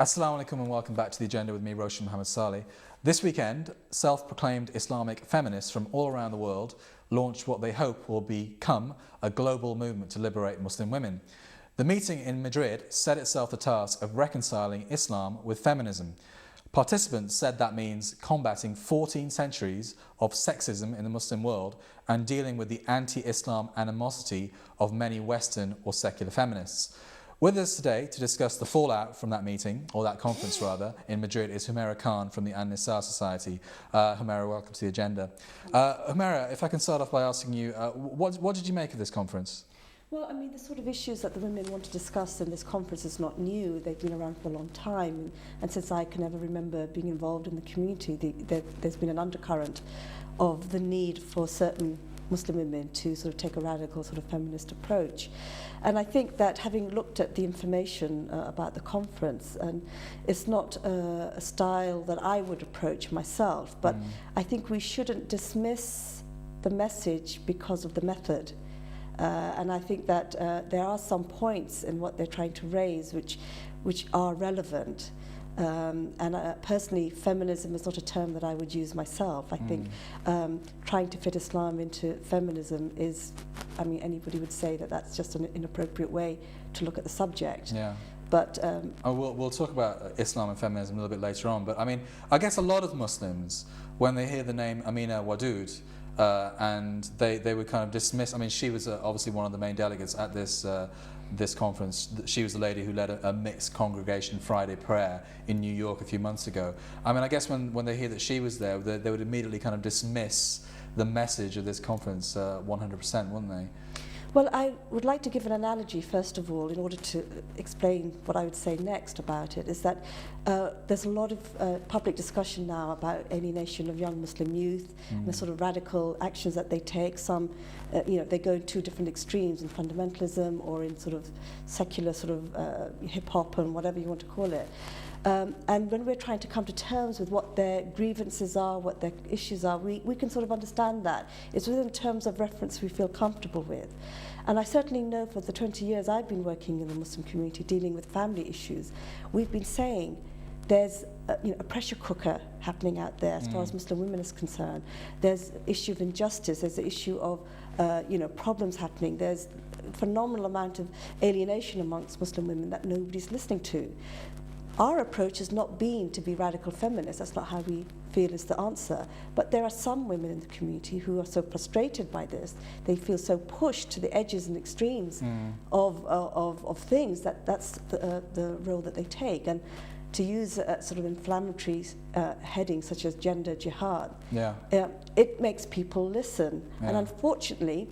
Assalamu alaikum and welcome back to The Agenda with me, Roshan Mohammed Salih. This weekend, self-proclaimed Islamic feminists from all around the world launched what they hope will become a global movement to liberate Muslim women. The meeting in Madrid set itself the task of reconciling Islam with feminism. Participants said that means combating 14 centuries of sexism in the Muslim world and dealing with the anti-Islam animosity of many Western or secular feminists. With us today to discuss the fallout from that meeting, or that conference rather, in Madrid is Humera Khan from the An-Nisa Society. Humera, welcome to The Agenda. Humera, if I can start off by asking you, what did you make of this conference? Well, I mean, the sort of issues that the women want to discuss in this conference is not new. They've been around for a long time. And since I can ever remember being involved in the community, there's been an undercurrent of the need for certain Muslim women to sort of take a radical sort of feminist approach. And I think that having looked at the information about the conference, and it's not a style that I would approach myself, but I think we shouldn't dismiss the message because of the method. And I think that there are some points in what they're trying to raise which are relevant. Personally, feminism is not a term that I would use myself. I think trying to fit Islam into feminism is, I mean, anybody would say that that's just an inappropriate way to look at the subject. Yeah. But we'll talk about Islam and feminism a little bit later on. But I mean, I guess a lot of Muslims, when they hear the name Amina Wadud, and they would kind of dismiss. I mean, she was obviously one of the main delegates at this conference. She was the lady who led a mixed congregation Friday prayer in New York a few months ago. I mean, I guess when they hear that she was there, they would immediately kind of dismiss the message of this conference 100%, wouldn't they? Well, I would like to give an analogy, first of all, in order to explain what I would say next about it, is that there's a lot of public discussion now about alienation of young Muslim youth and the sort of radical actions that they take. Some, they go in two different extremes, in fundamentalism or in sort of secular sort of hip-hop and whatever you want to call it. And when we're trying to come to terms with what their grievances are, what their issues are, we can sort of understand that. It's within terms of reference we feel comfortable with. And I certainly know for the 20 years I've been working in the Muslim community dealing with family issues, we've been saying there's a pressure cooker happening out there as far as Muslim women is concerned. There's the issue of injustice, there's the issue of problems happening, there's a phenomenal amount of alienation amongst Muslim women that nobody's listening to. Our approach has not been to be radical feminists. That's not how we feel is the answer. But there are some women in the community who are so frustrated by this, they feel so pushed to the edges and extremes of things that's the role that they take. And to use a sort of inflammatory heading such as gender jihad, it makes people listen. And unfortunately,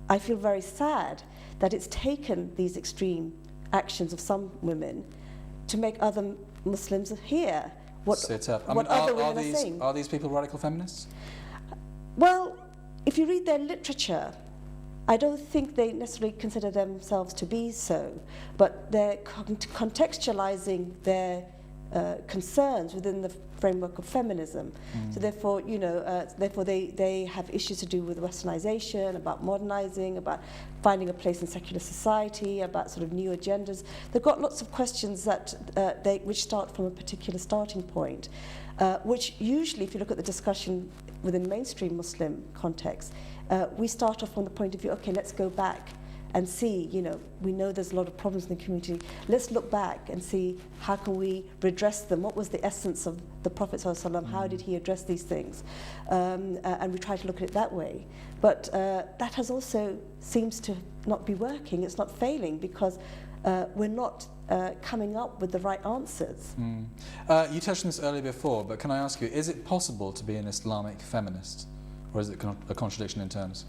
I feel very sad that it's taken these extreme actions of some women to make other Muslims hear what other women are saying. Are these people radical feminists? Well, if you read their literature, I don't think they necessarily consider themselves to be so, but they're contextualizing their concerns within the framework of feminism. So therefore, they have issues to do with westernization, about modernizing, about finding a place in secular society, about sort of new agendas. They've got lots of questions that which start from a particular starting point, which usually, if you look at the discussion within mainstream Muslim context, we start off from the point of view, okay, let's go back and see, we know there's a lot of problems in the community. Let's look back and see how can we redress them. What was the essence of the Prophet ﷺ? How did he address these things? And we try to look at it that way. But that has also seems to not be working. It's not failing because we're not coming up with the right answers. You touched on this earlier before, but can I ask you, is it possible to be an Islamic feminist? Or is it a contradiction in terms?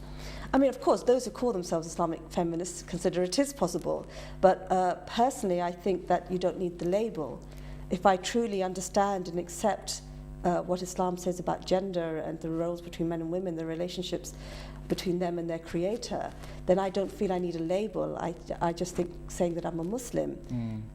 I mean, of course, those who call themselves Islamic feminists consider it is possible. But personally, I think that you don't need the label. If I truly understand and accept what Islam says about gender and the roles between men and women, the relationships between them and their creator, then I don't feel I need a label. I just think saying that I'm a Muslim,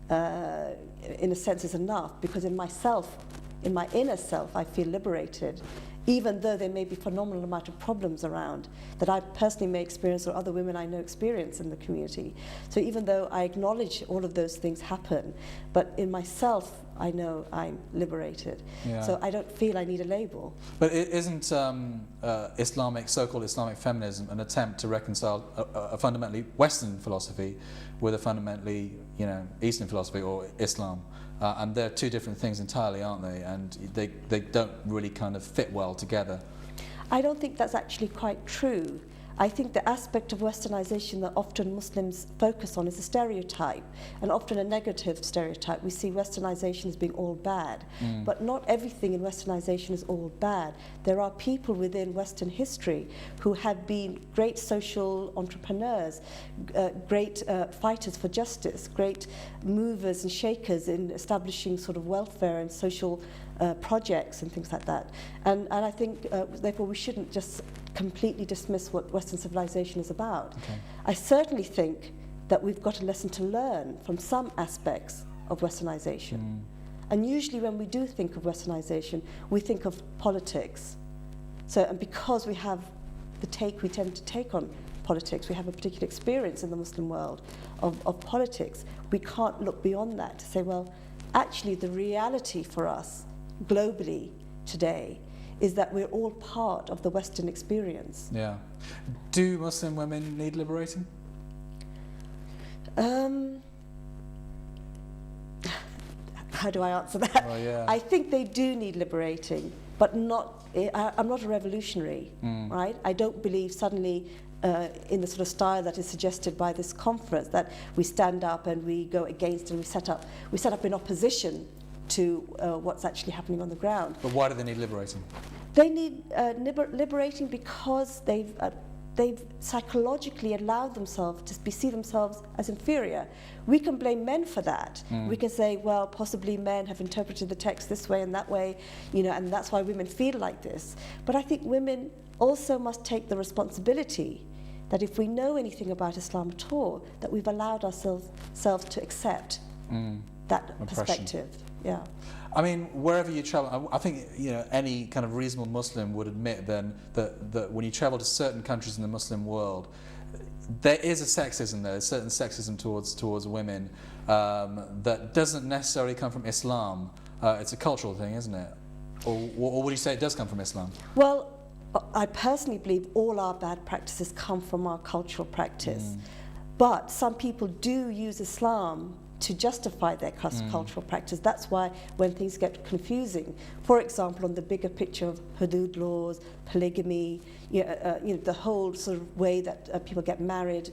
in a sense, is enough, because in myself, in my inner self, I feel liberated, even though there may be phenomenal amount of problems around that I personally may experience or other women I know experience in the community. So even though I acknowledge all of those things happen, but in myself, I know I'm liberated. Yeah. So I don't feel I need a label. But isn't so-called Islamic feminism an attempt to reconcile a fundamentally Western philosophy with a fundamentally, Eastern philosophy or Islam? And they're two different things entirely, aren't they? And they don't really kind of fit well together. I don't think that's actually quite true. I think the aspect of westernization that often Muslims focus on is a stereotype, and often a negative stereotype. We see westernization as being all bad, but not everything in westernization is all bad. There are people within Western history who have been great social entrepreneurs, great fighters for justice, great movers and shakers in establishing sort of welfare and social projects and things like that. And I think, therefore, we shouldn't just completely dismiss what Western civilization is about. Okay. I certainly think that we've got a lesson to learn from some aspects of westernization. And usually when we do think of westernization, we think of politics. So, and because we have we tend to take on politics, we have a particular experience in the Muslim world of politics, we can't look beyond that to say, well, actually the reality for us globally today is that we're all part of the Western experience. Yeah. Do Muslim women need liberating? How do I answer that? Well, yeah. I think they do need liberating, but not. I'm not a revolutionary, right? I don't believe suddenly in the sort of style that is suggested by this conference that we stand up and we go against and we set up in opposition to what's actually happening on the ground. But why do they need liberating? They need liberating because they've psychologically allowed themselves to see themselves as inferior. We can blame men for that. We can say, well, possibly men have interpreted the text this way and that way, and that's why women feel like this. But I think women also must take the responsibility that if we know anything about Islam at all, that we've allowed ourselves to accept that perspective. Yeah. I mean, wherever you travel, I think any kind of reasonable Muslim would admit then that when you travel to certain countries in the Muslim world, there is a sexism there, a certain sexism towards women that doesn't necessarily come from Islam. It's a cultural thing, isn't it? Or would you say it does come from Islam? Well, I personally believe all our bad practices come from our cultural practice. But some people do use Islam to justify their cultural practice. That's why when things get confusing, for example, on the bigger picture of hudud laws, polygamy, the whole sort of way that people get married,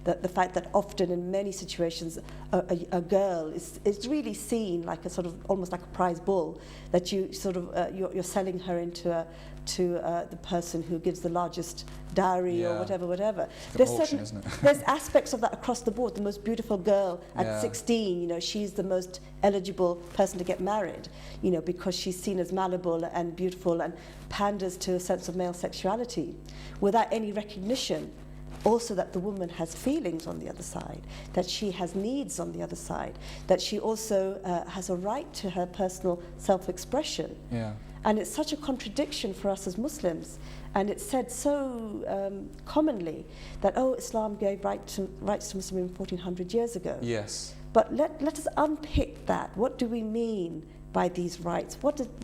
the fact that often in many situations a girl is really seen like a sort of almost like a prize bull, that you sort of you're selling her into to the person who gives the largest dowry or whatever. There's auction, isn't it? There's aspects of that across the board. The most beautiful girl at 16, she's the most eligible person to get married, because she's seen as malleable and beautiful and panders to a sense of male sexuality without any recognition also that the woman has feelings on the other side, that she has needs on the other side, that she also has a right to her personal self-expression. Yeah. And it's such a contradiction for us as Muslims. And it's said so commonly that, Islam gave rights to Muslims 1400 years ago. Yes. But let us unpick that. What do we mean by these rights?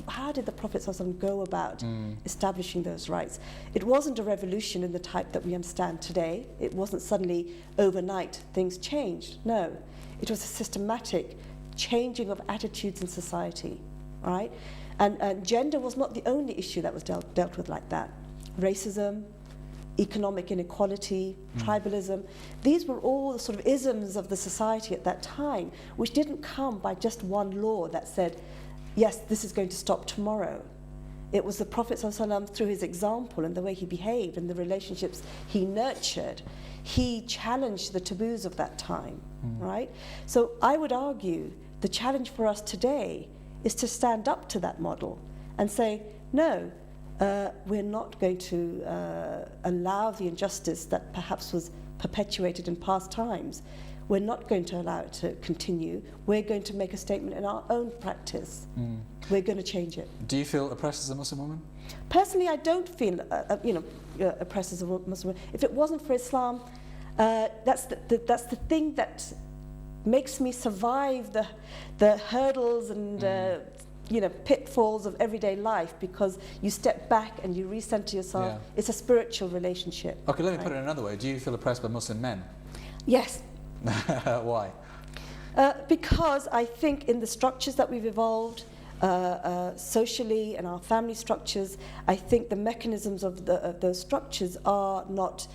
How did the Prophet ﷺ go about establishing those rights? It wasn't a revolution in the type that we understand today. It wasn't suddenly overnight things changed. No, it was a systematic changing of attitudes in society, right? And gender was not the only issue that was dealt with like that. Racism, economic inequality, tribalism, these were all the sort of isms of the society at that time, which didn't come by just one law that said, yes, this is going to stop tomorrow. It was the Prophet ﷺ, through his example and the way he behaved and the relationships he nurtured, he challenged the taboos of that time, right? So I would argue the challenge for us today is to stand up to that model and say, no, we're not going to allow the injustice that perhaps was perpetuated in past times. we're not going to allow it to continue. We're going to make a statement in our own practice. We're going to change it. Do you feel oppressed as a Muslim woman? Personally, I don't feel, oppressed as a Muslim woman. If it wasn't for Islam, that's the thing that makes me survive the hurdles and pitfalls of everyday life, because you step back and you recenter yourself. Yeah. It's a spiritual relationship. Okay, let me put it another way. Do you feel oppressed by Muslim men? Yes. Why? Because I think in the structures that we've evolved, socially and our family structures, I think the mechanisms of those structures are not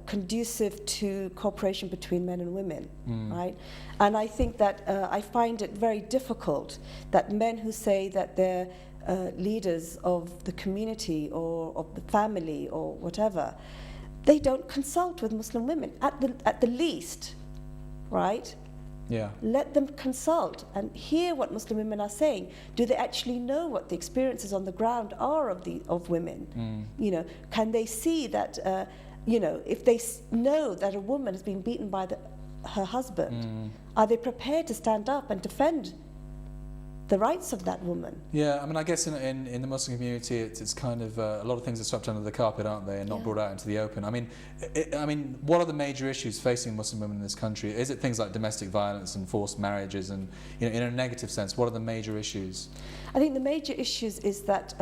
conducive to cooperation between men and women, right? And I think that I find it very difficult that men who say that they're leaders of the community or of the family or whatever, they don't consult with Muslim women at the least, right? Yeah. Let them consult and hear what Muslim women are saying. Do they actually know what the experiences on the ground are of women? Can they see that? If they know that a woman has been beaten by her husband, are they prepared to stand up and defend the rights of that woman? Yeah, I mean, I guess in the Muslim community, it's kind of a lot of things are swept under the carpet, aren't they, and not brought out into the open. I mean, what are the major issues facing Muslim women in this country? Is it things like domestic violence and forced marriages, and in a negative sense, what are the major issues? I think the major issues is that.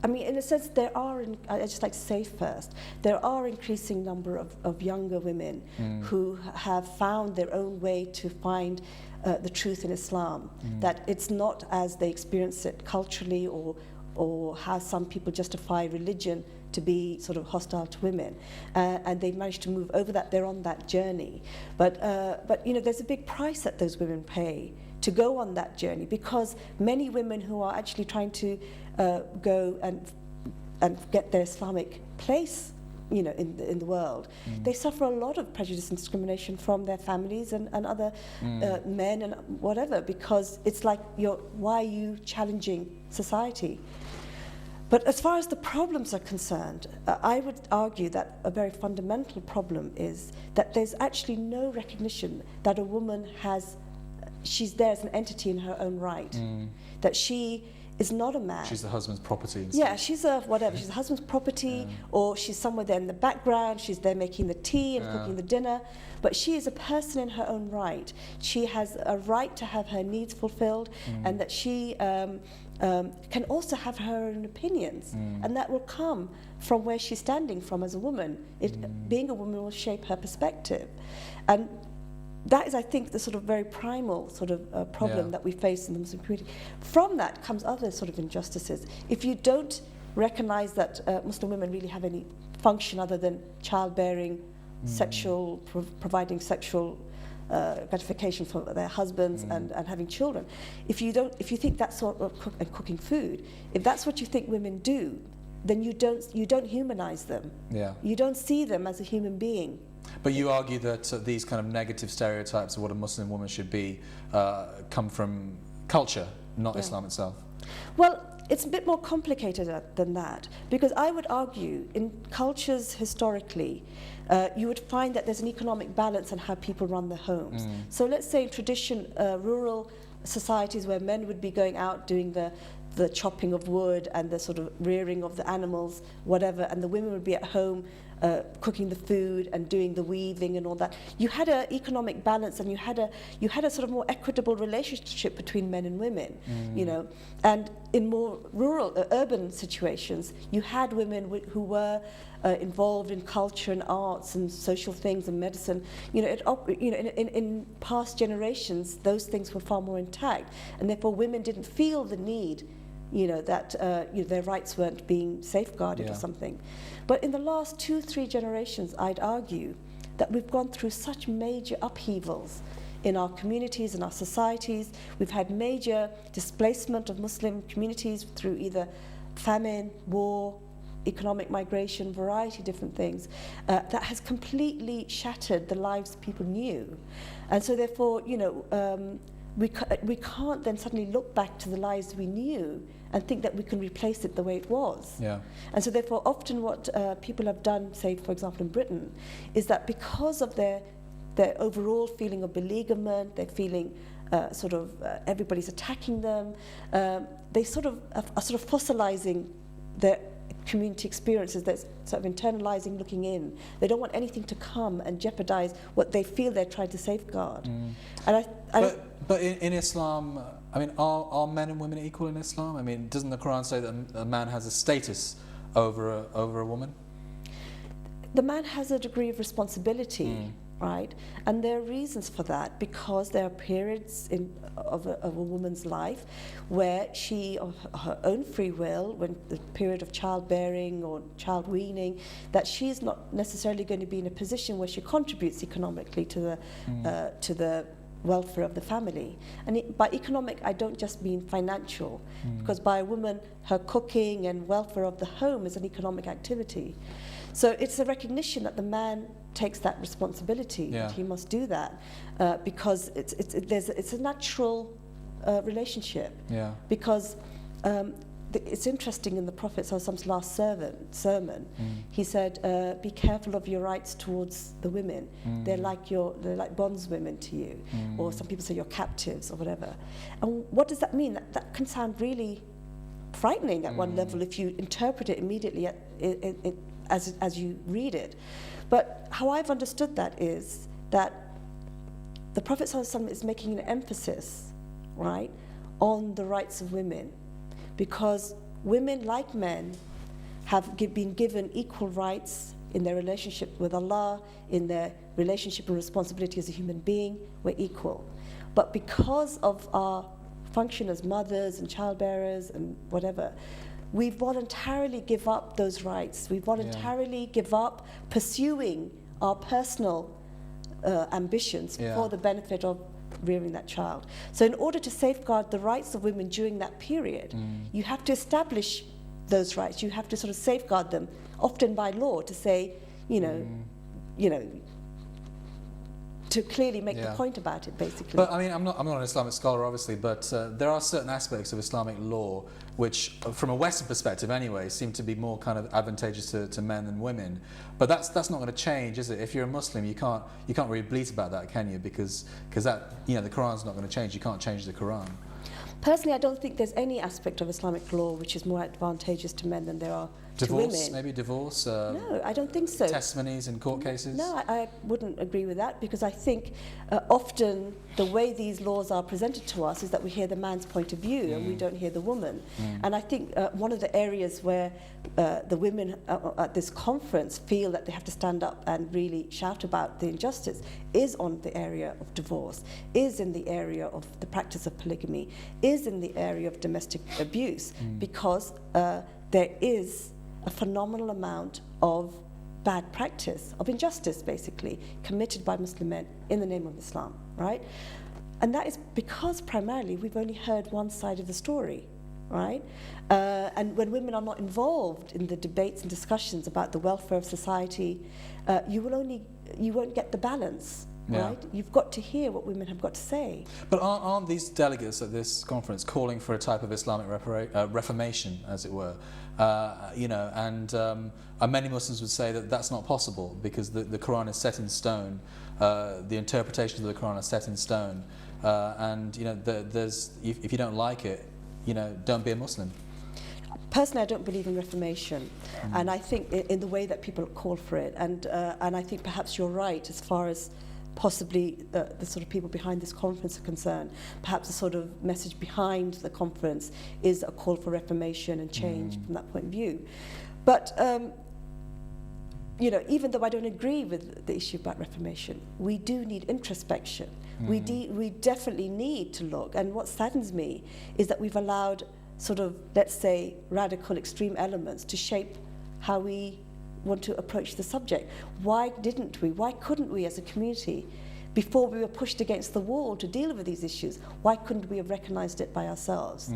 In a sense, I just like to say first, there are increasing number of younger women who have found their own way to find the truth in Islam, that it's not as they experience it culturally or how some people justify religion to be sort of hostile to women, and they've managed to move over that. They're on that journey, but there's a big price that those women pay to go on that journey, because many women who are actually trying to go and get their Islamic place, in the world, they suffer a lot of prejudice and discrimination from their families and other men and whatever, because it's like, why are you challenging society? But as far as the problems are concerned, I would argue that a very fundamental problem is that there's actually no recognition that a woman she's there as an entity in her own right, that she is not a man. She's the husband's property. Yeah, she's she's the husband's property, or she's somewhere there in the background, she's there making the tea and cooking the dinner, but she is a person in her own right. She has a right to have her needs fulfilled, and that she can also have her own opinions, and that will come from where she's standing from as a woman. Being a woman will shape her perspective. And that is, I think, the sort of very primal sort of problem that we face in the Muslim community. From that comes other sort of injustices. If you don't recognize that Muslim women really have any function other than childbearing, providing sexual gratification for their husbands and having children, if you think that sort of cooking food, if that's what you think women do, then you don't humanize them. Yeah. You don't see them as a human being. But you argue that these kind of negative stereotypes of what a Muslim woman should be come from culture, not Islam itself. Well, it's a bit more complicated than that, because I would argue in cultures historically, you would find that there's an economic balance on how people run their homes. So let's say in tradition, rural societies where men would be going out doing the chopping of wood and the sort of rearing of the animals, whatever, and the women would be at home cooking the food and doing the weaving and all that. You had an economic balance, and you had a sort of more equitable relationship between men and women, And in more rural, urban situations, you had women who were involved in culture and arts and social things and medicine. In past generations, those things were far more intact, and therefore women didn't feel the need that their rights weren't being safeguarded or something. But in the last 2-3 generations, I'd argue that we've gone through such major upheavals in our communities and our societies. We've had major displacement of Muslim communities through either famine, war, economic migration, variety of different things, that has completely shattered the lives people knew. And so therefore, we can't then suddenly look back to the lives we knew and think that we can replace it the way it was. Yeah. And so therefore often what people have done, say for example in Britain, is that because of their overall feeling of beleaguerment, their feeling everybody's attacking them, they sort of are sort of fossilizing their community experiences. They're sort of internalizing, looking in. They don't want anything to come and jeopardize what they feel they're trying to safeguard. And but in Islam, I mean, are men and women equal in Islam? I mean, doesn't the Quran say that a man has a status over a woman? The man has a degree of responsibility, right? And there are reasons for that, because there are periods of a woman's life where she, of her own free will, when the period of childbearing or child weaning, that she's not necessarily going to be in a position where she contributes economically to the welfare of the family. And by economic, I don't just mean financial, because by a woman, her cooking and welfare of the home is an economic activity. So it's a recognition that the man takes that responsibility, that he must do that, because it's a natural relationship. Yeah. Because it's interesting, in the Prophet's last sermon, he said, be careful of your rights towards the women. They're like bondswomen to you, or some people say you're captives or whatever. And what does that mean? That can sound really frightening at one level if you interpret it immediately as you read it. But how I've understood that is that the Prophet ﷺ is making an emphasis, right, on the rights of women, because women, like men, have been given equal rights in their relationship with Allah, in their relationship and responsibility as a human being. We're equal. But because of our function as mothers and childbearers and whatever, we voluntarily give up those rights. We voluntarily give up pursuing our personal ambitions for the benefit of rearing that child. So in order to safeguard the rights of women during that period, you have to establish those rights. You have to sort of safeguard them, often by law, to say, you know, to clearly make the point about it, basically. But I mean, I'm not an Islamic scholar, obviously, but there are certain aspects of Islamic law which, from a Western perspective anyway, seem to be more kind of advantageous to men than women. But that's not going to change, is it? If you're a Muslim, you can't really bleat about that, can you? Because that, you know, the Quran's not going to change. You can't change the Quran. Personally, I don't think there's any aspect of Islamic law which is more advantageous to men than there are to women. Maybe divorce? No, I don't think so. Testimonies in court cases? No, I wouldn't agree with that, because I think often the way these laws are presented to us is that we hear the man's point of view and we don't hear the woman. And I think one of the areas where the women at this conference feel that they have to stand up and really shout about the injustice is on the area of divorce, is in the area of the practice of polygamy, is in the area of domestic abuse, because there is a phenomenal amount of bad practice, of injustice basically, committed by Muslim men in the name of Islam, right? And that is because primarily we've only heard one side of the story, right? And when women are not involved in the debates and discussions about the welfare of society, you won't get the balance. Right? You've got to hear what women have got to say. But aren't these delegates at this conference calling for a type of Islamic reformation, as it were? You know, and many Muslims would say that that's not possible, because the Quran is set in stone. The interpretations of the Quran are set in stone, and you know, there's if you don't like it, you know, don't be a Muslim. Personally, I don't believe in reformation, and I think in the way that people call for it, and I think perhaps you're right as far as possibly the sort of people behind this conference are concerned. Perhaps the sort of message behind the conference is a call for reformation and change from that point of view. But you know, even though I don't agree with the issue about reformation, we do need introspection. We definitely need to look. And what saddens me is that we've allowed sort of, let's say, radical extreme elements to shape how we want to approach the subject. Why couldn't we as a community, before we were pushed against the wall to deal with these issues, why couldn't we have recognized it by ourselves?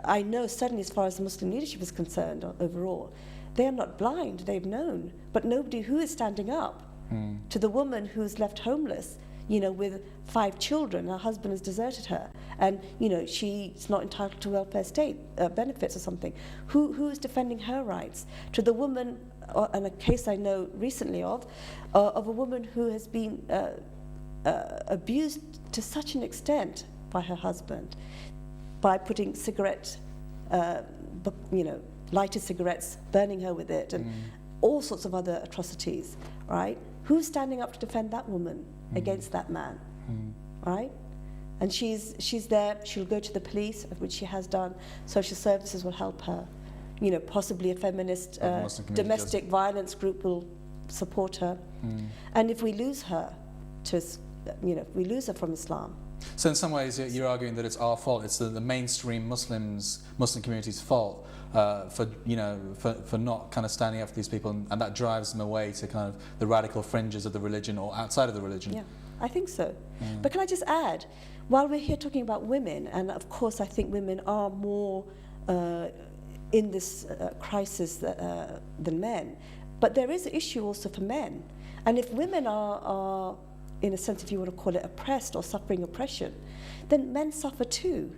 I know certainly as far as the Muslim leadership is concerned overall, they are not blind, they've known, but nobody who is standing up to the woman who's left homeless, you know, with 5 children. Her husband has deserted her, and you know she's not entitled to welfare state benefits or something. Who is defending her rights? To the woman, and a case I know recently of a woman who has been abused to such an extent by her husband by putting cigarette, you know, lighted cigarettes, burning her with it, and all sorts of other atrocities, right? Who's standing up to defend that woman against that man, right? And she's there, she'll go to the police, which she has done. Social services will help her. You know, possibly a feminist domestic violence group will support her. And if we lose her to, you know, if we lose her from Islam. So in some ways you're arguing that it's our fault, it's the mainstream Muslim community's fault for, you know, for not kind of standing up for these people, and that drives them away to kind of the radical fringes of the religion or outside of the religion. Yeah, I think so. But can I just add, while we're here talking about women, and of course I think women are more in this crisis than men, but there is an issue also for men. And if women are in a sense, if you want to call it oppressed or suffering oppression, then men suffer too.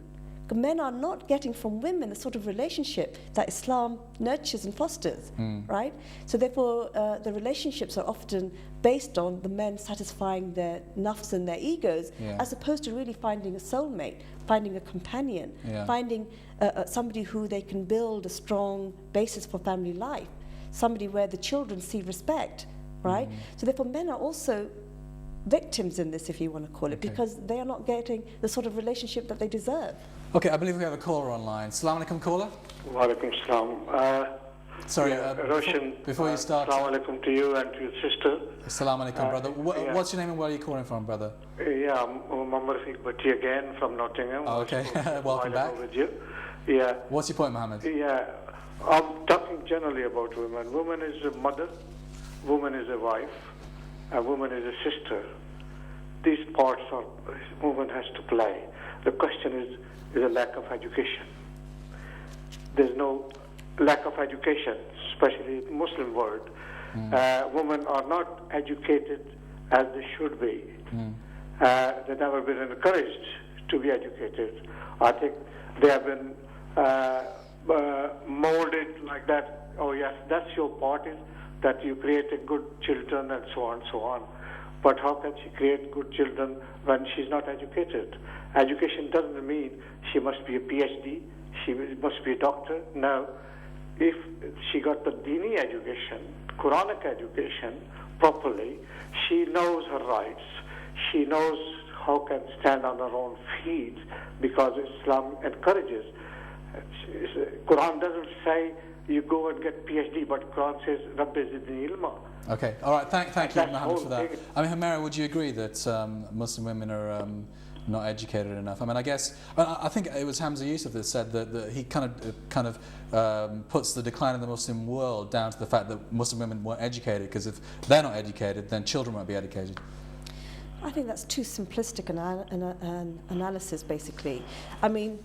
Men are not getting from women the sort of relationship that Islam nurtures and fosters, right? So therefore, the relationships are often based on the men satisfying their nafs and their egos, as opposed to really finding a soulmate, finding a companion, finding somebody who they can build a strong basis for family life, somebody where the children see respect, right? So therefore, men are also victims in this, if you want to call it, because they are not getting the sort of relationship that they deserve. Okay, I believe we have a caller online. Assalamu alaikum, caller. Wa alaikum salam. Sorry, Roshan, before you start. Assalamu alaikum to you and to your sister. Assalamu alaikum, brother. What's your name and where are you calling from, brother? Yeah, I'm Muhammad Rafiq Bhatti again from Nottingham. Oh, okay, welcome back. With you. Yeah. What's your point, Mohammed? Yeah, I'm talking generally about women. Woman is a mother, woman is a wife, a woman is a sister. These parts are woman has to play. The question is a lack of education. There's no lack of education, especially in the Muslim world. Women are not educated as they should be. They've never been encouraged to be educated. I think they have been molded like that. Oh yes, that's your part, is that you create a good children and so on and so on. But how can she create good children when she's not educated? Education doesn't mean she must be a PhD, she must be a doctor. No. If she got the Dini education, Quranic education properly, she knows her rights. She knows how can stand on her own feet, because Islam encourages. Quran doesn't say you go and get PhD, but Quran says Rabbi zidni ilma. Okay, all right, thank you, Mohammed, for that. I mean, Humera, would you agree that Muslim women are not educated enough? I mean, I think it was Hamza Yusuf that said that he kind of puts the decline of the Muslim world down to the fact that Muslim women weren't educated, because if they're not educated, then children won't be educated. I think that's too simplistic an analysis, basically. I mean,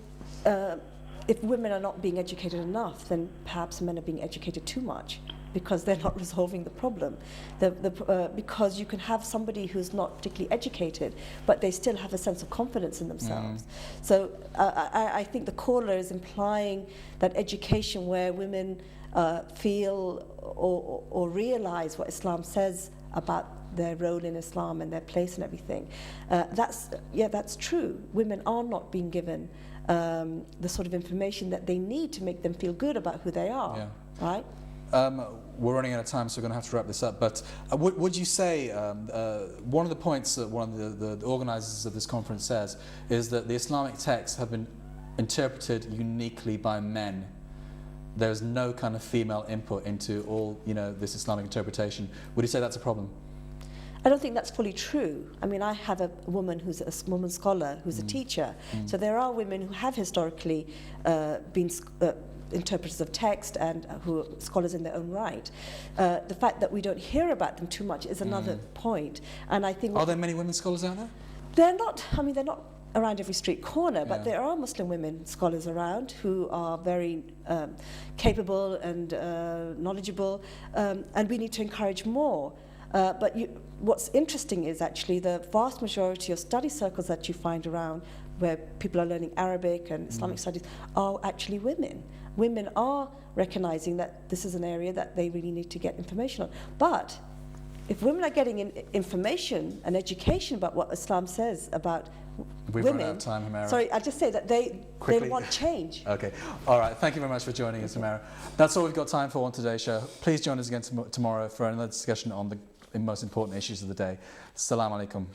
if women are not being educated enough, then perhaps men are being educated too much, because they're not resolving the problem. Because you can have somebody who's not particularly educated, but they still have a sense of confidence in themselves. So I think the caller is implying that education where women feel or realize what Islam says about their role in Islam and their place and everything. That's true. Women are not being given the sort of information that they need to make them feel good about who they are, right? We're running out of time, so we're going to have to wrap this up. But would you say one of the points that one of the organisers of this conference says is that the Islamic texts have been interpreted uniquely by men? There's no kind of female input into all, this Islamic interpretation. Would you say that's a problem? I don't think that's fully true. I mean, I have a woman who's a woman scholar who's a teacher. So there are women who have historically been interpreters of text and who are scholars in their own right. The fact that we don't hear about them too much is another point. And I think are there many women scholars out there? They're not. I mean, they're not around every street corner, but there are Muslim women scholars around who are very capable and knowledgeable, and we need to encourage more. But what's interesting is actually the vast majority of study circles that you find around where people are learning Arabic and Islamic studies are actually women. Women are recognizing that this is an area that they really need to get information on. But if women are getting information and education about what Islam says about We've women, run out of time, Humera. sorry, I just say that they want change. Okay. All right. Thank you very much for joining us, Humera. That's all we've got time for on today's show. Please join us again tomorrow for another discussion on the most important issues of the day. Assalamu alaikum.